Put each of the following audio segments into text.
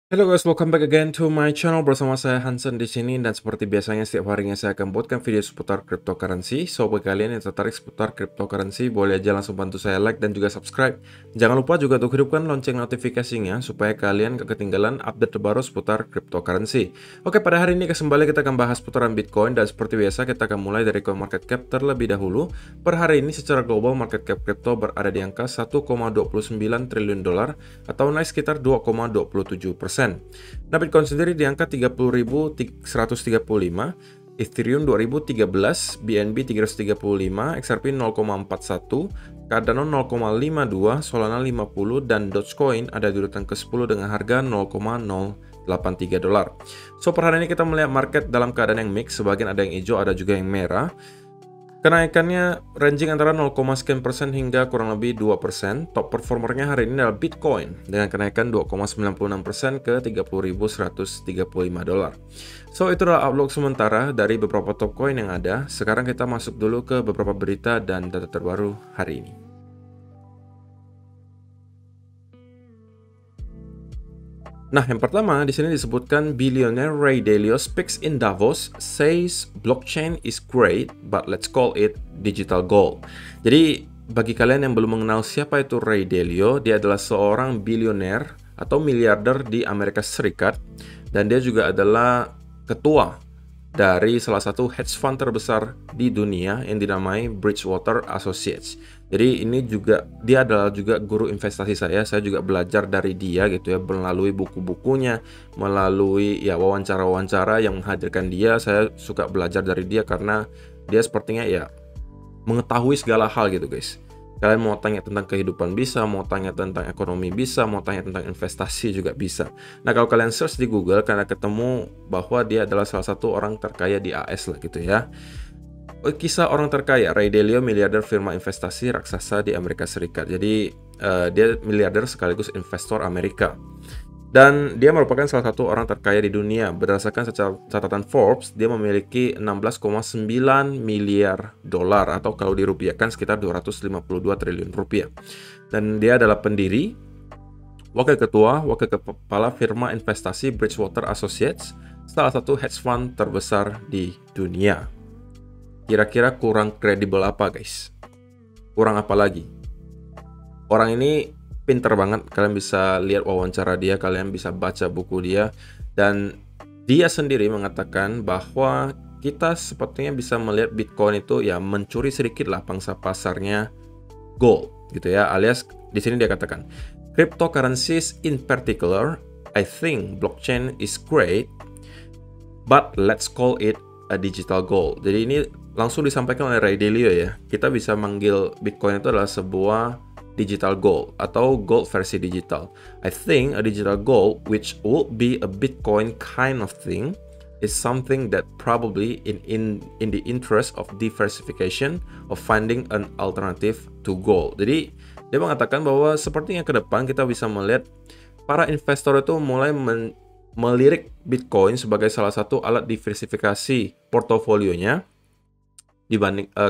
Hello guys, welcome back again to my channel bersama saya Hansen di sini dan seperti biasanya setiap harinya saya akan buatkan video seputar cryptocurrency. So bagi kalian yang tertarik seputar cryptocurrency, boleh aja langsung bantu saya like dan juga subscribe. Jangan lupa juga untuk hidupkan lonceng notifikasinya supaya kalian gak ketinggalan update terbaru seputar cryptocurrency. Oke, pada hari ini kembali kita akan bahas seputaran Bitcoin dan seperti biasa kita akan mulai dari CoinMarketCap terlebih dahulu. Per hari ini secara global market cap crypto berada di angka 1,29 triliun dolar atau naik sekitar 2,27%. Nah, Bitcoin sendiri di angka 30.135, Ethereum 2013, BNB 335, XRP 0,41, Cardano 0,52, Solana 50, dan Dogecoin ada di urutan ke-10 dengan harga 0,083 dolar. So, per hari ini kita melihat market dalam keadaan yang mix, sebagian ada yang hijau, ada juga yang merah. Kenaikannya ranging antara 0, sekian persen hingga kurang lebih 2%. Top performernya hari ini adalah Bitcoin dengan kenaikan 2,96% ke 30.135 dolar. So, itu adalah outlook sementara dari beberapa top coin yang ada. Sekarang kita masuk dulu ke beberapa berita dan data terbaru hari ini. Nah, yang pertama di sini disebutkan billionaire Ray Dalio speaks in Davos, says blockchain is great, but let's call it digital gold. Jadi, bagi kalian yang belum mengenal siapa itu Ray Dalio, dia adalah seorang bilioner atau miliarder di Amerika Serikat, dan dia juga adalah ketua dari salah satu hedge fund terbesar di dunia yang dinamai Bridgewater Associates. Jadi ini juga dia adalah juga guru investasi saya juga belajar dari dia gitu ya, melalui buku-bukunya, melalui ya wawancara-wawancara yang menghadirkan dia. Saya suka belajar dari dia karena dia sepertinya ya mengetahui segala hal gitu guys. Kalian mau tanya tentang kehidupan bisa, mau tanya tentang ekonomi bisa, mau tanya tentang investasi juga bisa. Nah, kalau kalian search di Google, kalian ketemu bahwa dia adalah salah satu orang terkaya di AS lah gitu ya. Kisah orang terkaya, Ray Dalio, miliarder firma investasi raksasa di Amerika Serikat. Jadi, dia miliarder sekaligus investor Amerika. Dan dia merupakan salah satu orang terkaya di dunia. Berdasarkan catatan Forbes, dia memiliki 16,9 miliar dolar atau kalau dirupiahkan sekitar 252 triliun rupiah. Dan dia adalah pendiri, wakil ketua, wakil kepala firma investasi Bridgewater Associates, salah satu hedge fund terbesar di dunia. Kira-kira kurang kredibel apa, guys? Kurang apa lagi? Orang ini pinter banget, kalian bisa lihat wawancara dia, kalian bisa baca buku dia, dan dia sendiri mengatakan bahwa kita sepertinya bisa melihat Bitcoin itu ya mencuri sedikit lah pangsa pasarnya gold gitu ya, alias di sini dia katakan cryptocurrencies in particular, I think blockchain is great, but let's call it a digital gold. Jadi ini langsung disampaikan oleh Ray Dalio ya, kita bisa manggil Bitcoin itu adalah sebuah digital gold atau gold versi digital. I think a digital gold which would be a Bitcoin kind of thing is something that probably in the interest of diversification of finding an alternative to gold. Jadi dia mengatakan bahwa sepertinya ke depan kita bisa melihat para investor itu mulai melirik Bitcoin sebagai salah satu alat diversifikasi portofolionya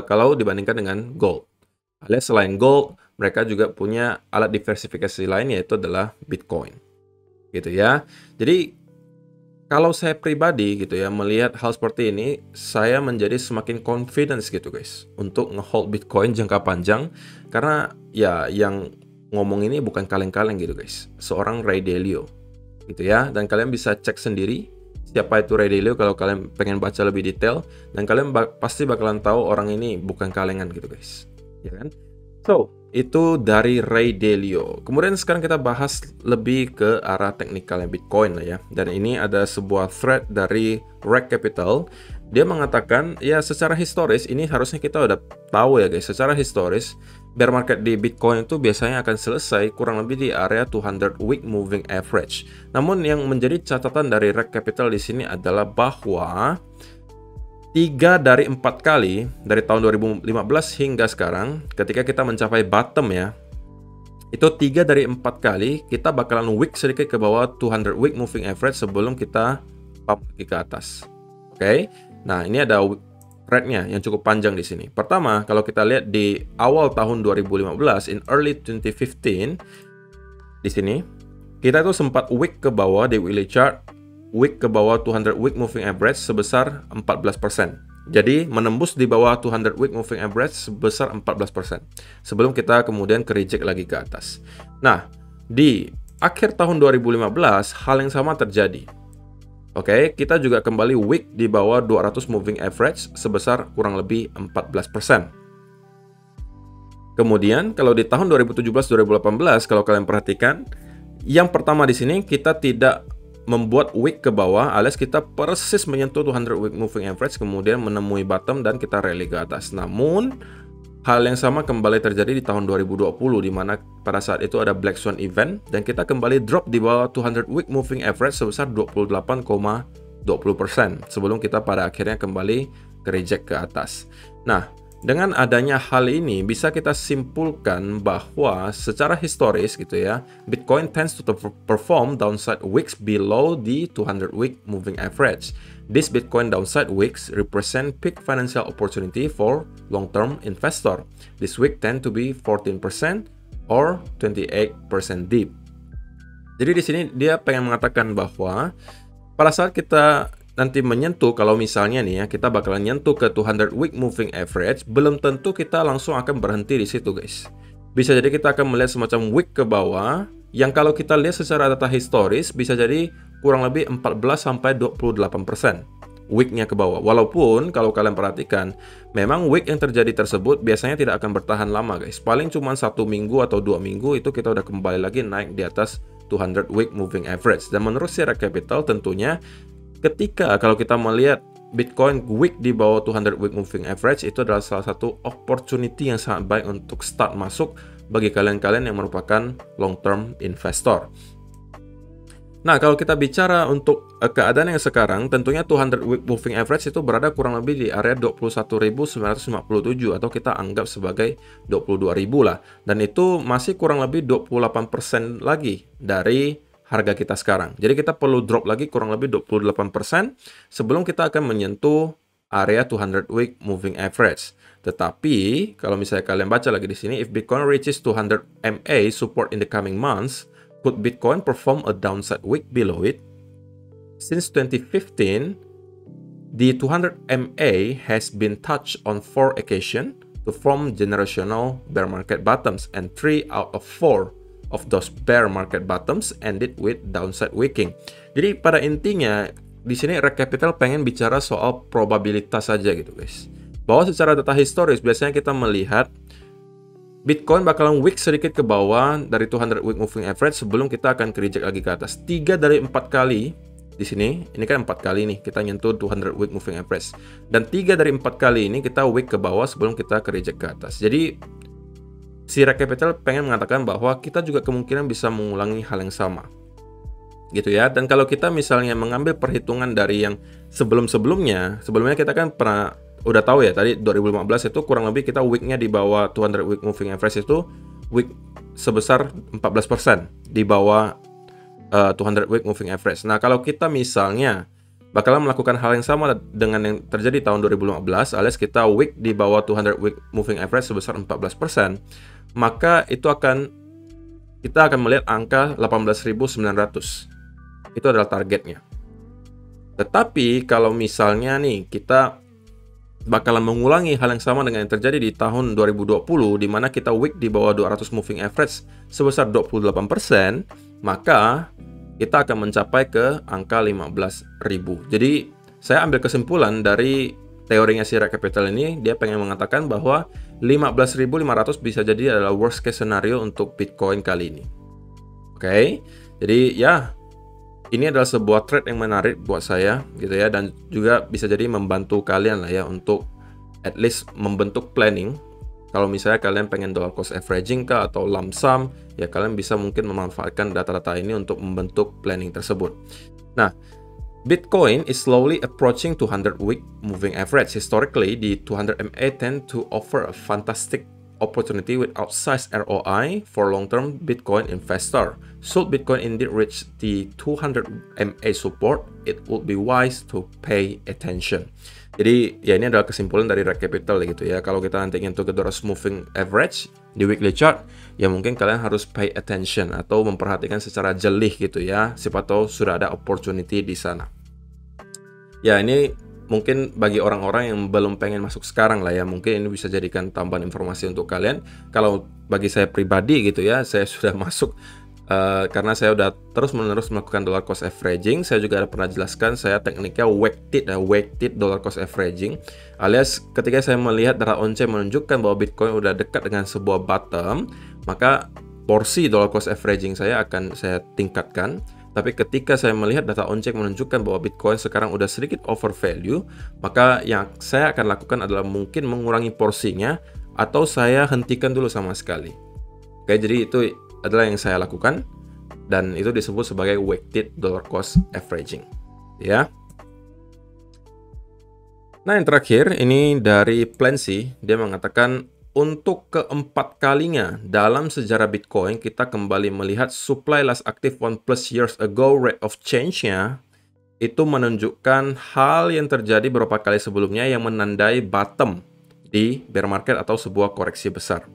kalau dibandingkan dengan gold. Alias selain gold, mereka juga punya alat diversifikasi lain yaitu adalah Bitcoin. Gitu ya. Jadi kalau saya pribadi gitu ya melihat hal seperti ini, saya menjadi semakin confidence gitu guys untuk ngehold Bitcoin jangka panjang karena ya yang ngomong ini bukan kaleng-kaleng gitu guys. Seorang Ray Dalio gitu ya, dan kalian bisa cek sendiri siapa itu Ray Dalio kalau kalian pengen baca lebih detail, dan kalian pasti bakalan tahu orang ini bukan kalengan gitu guys. Ya kan? So, itu dari Ray Dalio. Kemudian sekarang kita bahas lebih ke arah teknikalnya Bitcoin lah ya. Dan ini ada sebuah thread dari Reg Capital. Dia mengatakan, ya secara historis ini harusnya kita udah tahu ya guys. Secara historis, bear market di Bitcoin itu biasanya akan selesai kurang lebih di area 200 week moving average. Namun yang menjadi catatan dari Reg Capital di sini adalah bahwa 3 dari 4 kali dari tahun 2015 hingga sekarang ketika kita mencapai bottom ya, itu 3 dari 4 kali kita bakalan wick sedikit ke bawah 200 week moving average sebelum kita pump lagi ke atas. Oke. Nah, ini ada thread-nya yang cukup panjang di sini. Pertama, kalau kita lihat di awal tahun 2015 in early 2015 di sini kita itu sempat wick ke bawah di weekly chart, wick ke bawah 200 week moving average sebesar 14%. Jadi menembus di bawah 200 week moving average sebesar 14%. Sebelum kita kemudian ke reject lagi ke atas. Nah, di akhir tahun 2015 hal yang sama terjadi. Oke, kita juga kembali wick di bawah 200 moving average sebesar kurang lebih 14%. Kemudian kalau di tahun 2017-2018 kalau kalian perhatikan, yang pertama di sini kita tidak membuat wick ke bawah alias kita persis menyentuh 200 week moving average kemudian menemui bottom dan kita rally ke atas. Namun hal yang sama kembali terjadi di tahun 2020 di mana pada saat itu ada Black Swan event dan kita kembali drop di bawah 200 week moving average sebesar 28,20% sebelum kita pada akhirnya kembali ke reject ke atas. Nah, dengan adanya hal ini bisa kita simpulkan bahwa secara historis gitu ya, Bitcoin tends to perform downside wicks below the 200 week moving average. These Bitcoin downside wicks represent peak financial opportunity for long-term investor. This wick tend to be 14% or 28% deep. Jadi di sini dia pengen mengatakan bahwa pada saat kita nanti menyentuh, kalau misalnya nih ya, kita bakalan nyentuh ke 200 week moving average, belum tentu kita langsung akan berhenti di situ guys. Bisa jadi kita akan melihat semacam wick ke bawah, yang kalau kita lihat secara data historis, bisa jadi kurang lebih 14-28% wicknya ke bawah. Walaupun kalau kalian perhatikan, memang wick yang terjadi tersebut biasanya tidak akan bertahan lama guys. Paling cuma 1 minggu atau 2 minggu itu kita udah kembali lagi naik di atas 200 week moving average. Dan menurut Sierra Capital tentunya ketika kalau kita melihat Bitcoin wick di bawah 200 week moving average itu adalah salah satu opportunity yang sangat baik untuk start masuk bagi kalian-kalian yang merupakan long term investor. Nah, kalau kita bicara untuk keadaan yang sekarang, tentunya 200 week moving average itu berada kurang lebih di area 21.957 atau kita anggap sebagai 22.000 lah. Dan itu masih kurang lebih 28% lagi dari harga kita sekarang. Jadi kita perlu drop lagi kurang lebih 28% sebelum kita akan menyentuh area 200 week moving average. Tetapi kalau misalnya kalian baca lagi di sini, if Bitcoin reaches 200 MA support in the coming months, could Bitcoin perform a downside wick below it? Since 2015, the 200 MA has been touched on 4 occasions to form generational bear market bottoms, and 3 out of 4 of those bear market bottoms ended with downside wicking. Jadi pada intinya di sini Rek Capital pengen bicara soal probabilitas saja gitu guys. Bahwa secara data historis biasanya kita melihat Bitcoin bakalan wick sedikit ke bawah dari 200 week moving average sebelum kita akan ke reject lagi ke atas. 3 dari 4 kali di sini, ini kan 4 kali nih kita nyentuh 200 week moving average. Dan 3 dari 4 kali ini kita wick ke bawah sebelum kita ke reject ke atas. Jadi Sierra Capital pengen mengatakan bahwa kita juga kemungkinan bisa mengulangi hal yang sama. Gitu ya. Dan kalau kita misalnya mengambil perhitungan dari yang sebelumnya kita kan pernah udah tahu ya tadi 2015 itu kurang lebih kita wicknya di bawah 200 week moving average itu wick sebesar 14% di bawah 200 week moving average. Nah, kalau kita misalnya bakalan melakukan hal yang sama dengan yang terjadi tahun 2015 alias kita wick di bawah 200 week moving average sebesar 14%, maka itu kita akan melihat angka 18.900. Itu adalah targetnya. Tetapi kalau misalnya nih kita bakalan mengulangi hal yang sama dengan yang terjadi di tahun 2020 di mana kita wick di bawah 200 moving average sebesar 28%, maka kita akan mencapai ke angka 15.000. Jadi saya ambil kesimpulan dari teorinya Sierra Capital ini, dia pengen mengatakan bahwa 15.500 bisa jadi adalah worst case scenario untuk Bitcoin kali ini. Oke, jadi ya ini adalah sebuah trade yang menarik buat saya gitu ya, dan juga bisa jadi membantu kalian lah ya untuk at least membentuk planning. Kalau misalnya kalian pengen dollar cost averaging kah atau lump sum, ya kalian bisa mungkin memanfaatkan data-data ini untuk membentuk planning tersebut. Nah, Bitcoin is slowly approaching 200 week moving average. Historically, the 200 MA tend to offer a fantastic opportunity with outsized ROI for long-term Bitcoin investor. Should Bitcoin indeed reach the 200 MA support, it would be wise to pay attention. Jadi ya ini adalah kesimpulan dari Rate Capital gitu ya. Kalau kita nanti ingin to get the moving average di weekly chart, ya mungkin kalian harus pay attention atau memperhatikan secara jelih gitu ya. Siapa tahu sudah ada opportunity di sana. Ya ini mungkin bagi orang-orang yang belum pengen masuk sekarang lah ya, mungkin ini bisa jadikan tambahan informasi untuk kalian. Kalau bagi saya pribadi gitu ya, saya sudah masuk karena saya udah terus-menerus melakukan dollar cost averaging. Saya juga ada pernah jelaskan saya tekniknya weighted dollar cost averaging, alias ketika saya melihat data on-chain menunjukkan bahwa Bitcoin udah dekat dengan sebuah bottom, maka porsi dollar cost averaging saya akan saya tingkatkan. Tapi ketika saya melihat data on-chain menunjukkan bahwa Bitcoin sekarang udah sedikit over value, maka yang saya akan lakukan adalah mungkin mengurangi porsinya atau saya hentikan dulu sama sekali. Oke, jadi itu adalah yang saya lakukan dan itu disebut sebagai weighted dollar cost averaging ya. Nah, yang terakhir ini dari Plancy, dia mengatakan untuk keempat kalinya dalam sejarah Bitcoin kita kembali melihat supply last active 1+ years ago rate of change-nya itu menunjukkan hal yang terjadi beberapa kali sebelumnya yang menandai bottom di bear market atau sebuah koreksi besar.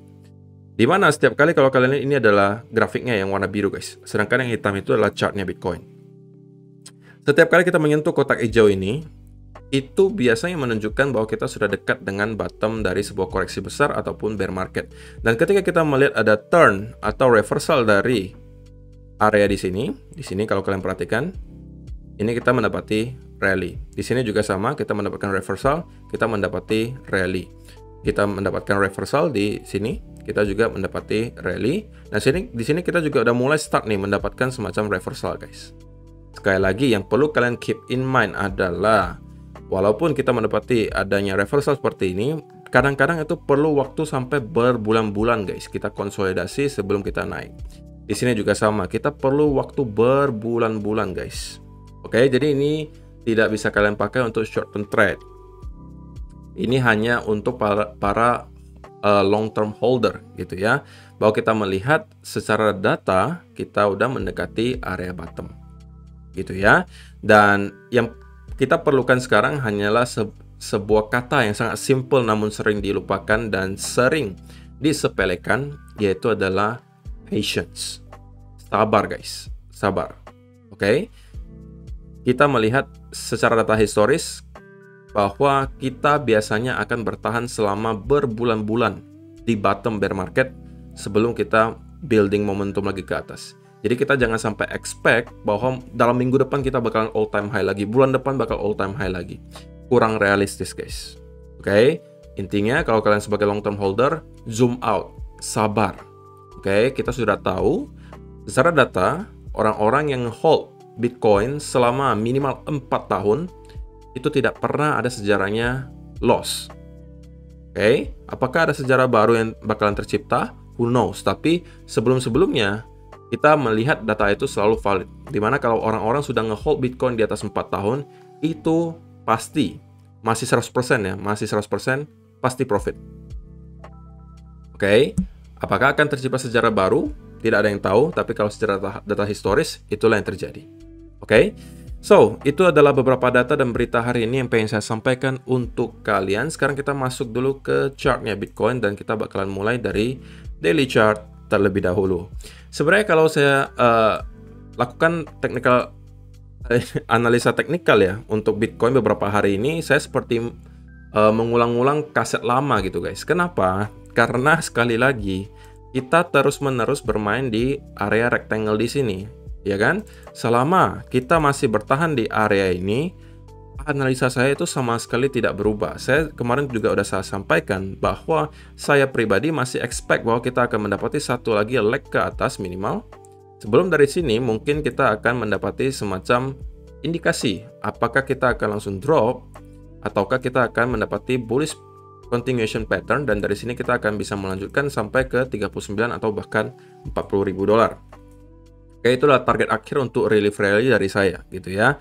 Di mana setiap kali kalau kalian lihat ini adalah grafiknya yang warna biru guys, sedangkan yang hitam itu adalah chartnya Bitcoin. Setiap kali kita menyentuh kotak hijau ini, itu biasanya menunjukkan bahwa kita sudah dekat dengan bottom dari sebuah koreksi besar ataupun bear market. Dan ketika kita melihat ada turn atau reversal dari area di sini kalau kalian perhatikan, ini kita mendapati rally. Di sini juga sama, kita mendapatkan reversal, kita mendapati rally. Kita mendapatkan reversal di sini, kita juga mendapati rally. Nah, di sini kita juga udah mulai start nih mendapatkan semacam reversal, guys. Sekali lagi, yang perlu kalian keep in mind adalah walaupun kita mendapati adanya reversal seperti ini, kadang-kadang itu perlu waktu sampai berbulan-bulan, guys. Kita konsolidasi sebelum kita naik. Di sini juga sama, kita perlu waktu berbulan-bulan, guys. Oke, jadi ini tidak bisa kalian pakai untuk short term trade. Ini hanya untuk para long term holder gitu ya. Bahwa kita melihat secara data kita udah mendekati area bottom. Gitu ya. Dan yang kita perlukan sekarang hanyalah sebuah kata yang sangat simple namun sering dilupakan dan sering disepelekan, yaitu adalah patience. Sabar guys, sabar. Oke. Kita melihat secara data historis bahwa kita biasanya akan bertahan selama berbulan-bulan di bottom bear market sebelum kita building momentum lagi ke atas. Jadi kita jangan sampai expect bahwa dalam minggu depan kita bakalan all time high lagi, bulan depan bakal all time high lagi. Kurang realistis guys. Oke, intinya kalau kalian sebagai long term holder, zoom out, sabar. Oke, kita sudah tahu secara data orang-orang yang hold Bitcoin selama minimal 4 tahun itu tidak pernah ada sejarahnya loss. Oke, apakah ada sejarah baru yang bakalan tercipta? Who knows? Tapi sebelum-sebelumnya kita melihat data itu selalu valid. Dimana kalau orang-orang sudah nge-hold Bitcoin di atas 4 tahun, itu pasti masih 100% ya, masih 100% pasti profit. Oke, apakah akan tercipta sejarah baru? Tidak ada yang tahu, tapi kalau secara data historis, itulah yang terjadi. Oke. So, itu adalah beberapa data dan berita hari ini yang pengen saya sampaikan untuk kalian. Sekarang kita masuk dulu ke chartnya Bitcoin dan kita bakalan mulai dari daily chart terlebih dahulu. Sebenarnya kalau saya lakukan analisa teknikal ya untuk Bitcoin beberapa hari ini, saya seperti mengulang-ulang kaset lama gitu guys. Kenapa? Karena sekali lagi kita terus-menerus bermain di area rectangle di sini. Ya kan? Selama kita masih bertahan di area ini, analisa saya itu sama sekali tidak berubah. Saya kemarin juga udah saya sampaikan bahwa saya pribadi masih expect bahwa kita akan mendapati satu lagi leg ke atas minimal. Sebelum dari sini mungkin kita akan mendapati semacam indikasi apakah kita akan langsung drop ataukah kita akan mendapati bullish continuation pattern, dan dari sini kita akan bisa melanjutkan sampai ke 39 atau bahkan 40.000 dolar. Oke, itulah target akhir untuk relief rally dari saya gitu ya.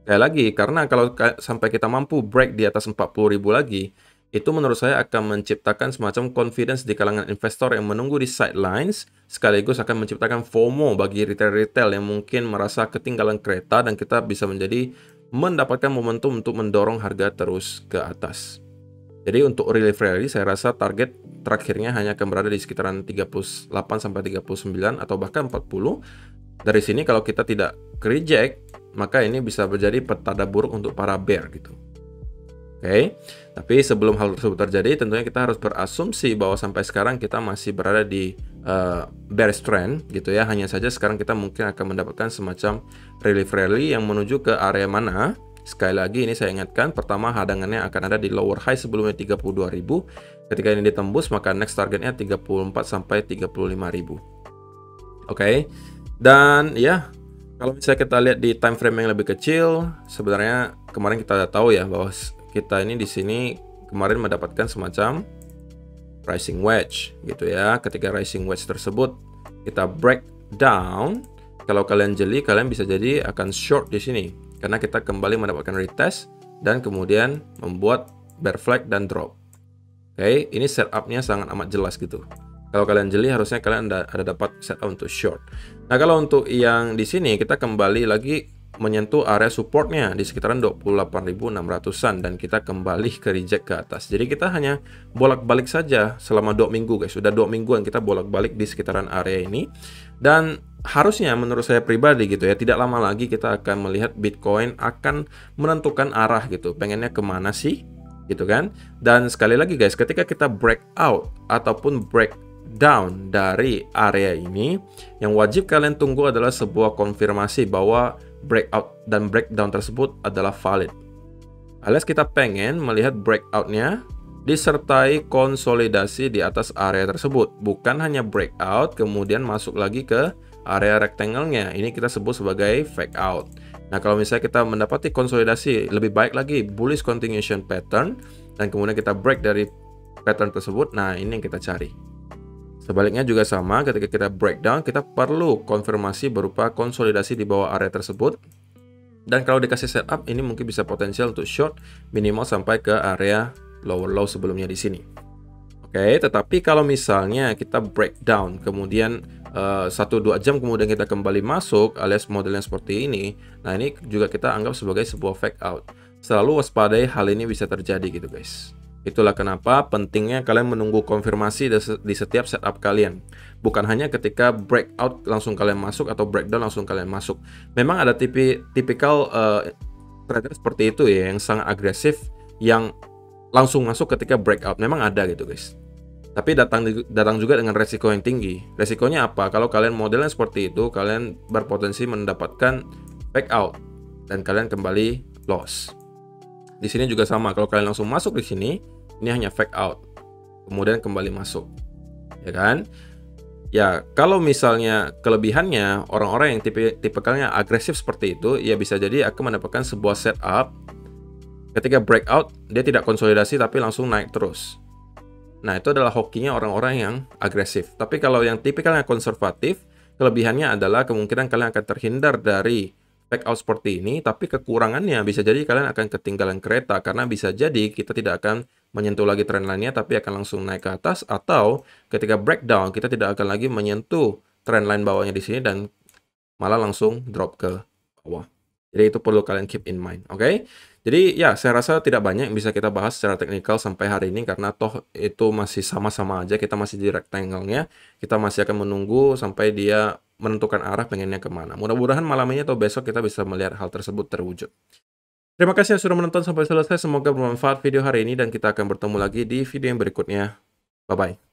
Kayak lagi, karena kalau sampai kita mampu break di atas 40.000 lagi, itu menurut saya akan menciptakan semacam confidence di kalangan investor yang menunggu di sidelines, sekaligus akan menciptakan FOMO bagi retail-retail yang mungkin merasa ketinggalan kereta, dan kita bisa menjadi mendapatkan momentum untuk mendorong harga terus ke atas. Jadi untuk relief rally saya rasa target terakhirnya hanya akan berada di sekitaran 38 sampai 39 atau bahkan 40. Dari sini kalau kita tidak reject, maka ini bisa menjadi petanda buruk untuk para bear gitu. Oke, tapi sebelum hal tersebut terjadi, tentunya kita harus berasumsi bahwa sampai sekarang kita masih berada di bearish trend gitu ya. Hanya saja sekarang kita mungkin akan mendapatkan semacam relief rally yang menuju ke area mana. Sekali lagi ini saya ingatkan, pertama hadangannya akan ada di lower high sebelumnya 32.000. Ketika ini ditembus, maka next targetnya 34 sampai 35.000. Oke, dan ya kalau misalnya kita lihat di time frame yang lebih kecil, sebenarnya kemarin kita udah tahu ya bahwa kita ini di sini kemarin mendapatkan semacam rising wedge gitu ya. Ketika rising wedge tersebut kita break down, kalau kalian jeli, kalian bisa jadi akan short di sini karena kita kembali mendapatkan retest dan kemudian membuat bear flag dan drop. Oke, ini setupnya sangat amat jelas gitu. Kalau kalian jeli, harusnya kalian ada dapat setup untuk short. Nah, kalau untuk yang di sini kita kembali lagi menyentuh area supportnya di sekitaran 28.600-an dan kita kembali ke reject ke atas. Jadi kita hanya bolak-balik saja selama 2 minggu guys. Sudah 2 mingguan kita bolak-balik di sekitaran area ini. Dan harusnya menurut saya pribadi gitu ya, tidak lama lagi kita akan melihat Bitcoin akan menentukan arah gitu. Pengennya kemana sih? Gitu kan. Dan sekali lagi guys, ketika kita breakout ataupun breakdown dari area ini, yang wajib kalian tunggu adalah sebuah konfirmasi bahwa breakout dan breakdown tersebut adalah valid. Alias kita pengen melihat breakoutnya disertai konsolidasi di atas area tersebut, bukan hanya breakout kemudian masuk lagi ke area rectangle-nya. Ini kita sebut sebagai fake out. Nah, kalau misalnya kita mendapati konsolidasi, lebih baik lagi bullish continuation pattern dan kemudian kita break dari pattern tersebut. Nah, ini yang kita cari. Sebaliknya juga sama, ketika kita breakdown, kita perlu konfirmasi berupa konsolidasi di bawah area tersebut. Dan kalau dikasih setup, ini mungkin bisa potensial untuk short minimal sampai ke area lower low sebelumnya di sini. Oke, tetapi kalau misalnya kita breakdown, kemudian 1-2 jam kemudian kita kembali masuk alias modelnya seperti ini, nah ini juga kita anggap sebagai sebuah fake out. Selalu waspadai hal ini bisa terjadi gitu guys. Itulah kenapa pentingnya kalian menunggu konfirmasi di setiap setup kalian. Bukan hanya ketika breakout langsung kalian masuk atau breakdown langsung kalian masuk. Memang ada tipikal trader seperti itu ya, yang sangat agresif, yang langsung masuk ketika breakout. Memang ada gitu guys. Tapi datang juga dengan resiko yang tinggi. Resikonya apa? Kalau kalian modelnya seperti itu, kalian berpotensi mendapatkan fake out dan kalian kembali loss. Di sini juga sama, kalau kalian langsung masuk di sini, ini hanya fake out, kemudian kembali masuk, ya kan? Ya, kalau misalnya kelebihannya orang-orang yang tipikalnya agresif seperti itu, ya bisa jadi akan mendapatkan sebuah setup. Ketika breakout, dia tidak konsolidasi tapi langsung naik terus. Nah, itu adalah hokinya orang-orang yang agresif. Tapi kalau yang tipikalnya konservatif, kelebihannya adalah kemungkinan kalian akan terhindar dari fake out seperti ini, tapi kekurangannya bisa jadi kalian akan ketinggalan kereta, karena bisa jadi kita tidak akan menyentuh lagi trend line-nya, tapi akan langsung naik ke atas, atau ketika breakdown, kita tidak akan lagi menyentuh trend line bawahnya di sini, dan malah langsung drop ke bawah. Jadi itu perlu kalian keep in mind, oke? Jadi ya, saya rasa tidak banyak yang bisa kita bahas secara teknikal sampai hari ini, karena toh itu masih sama-sama aja, kita masih di rectangle-nya, kita masih akan menunggu sampai dia menentukan arah pengennya kemana. Mudah-mudahan malam ini atau besok kita bisa melihat hal tersebut terwujud. Terima kasih yang sudah menonton sampai selesai, semoga bermanfaat video hari ini dan kita akan bertemu lagi di video yang berikutnya. Bye-bye.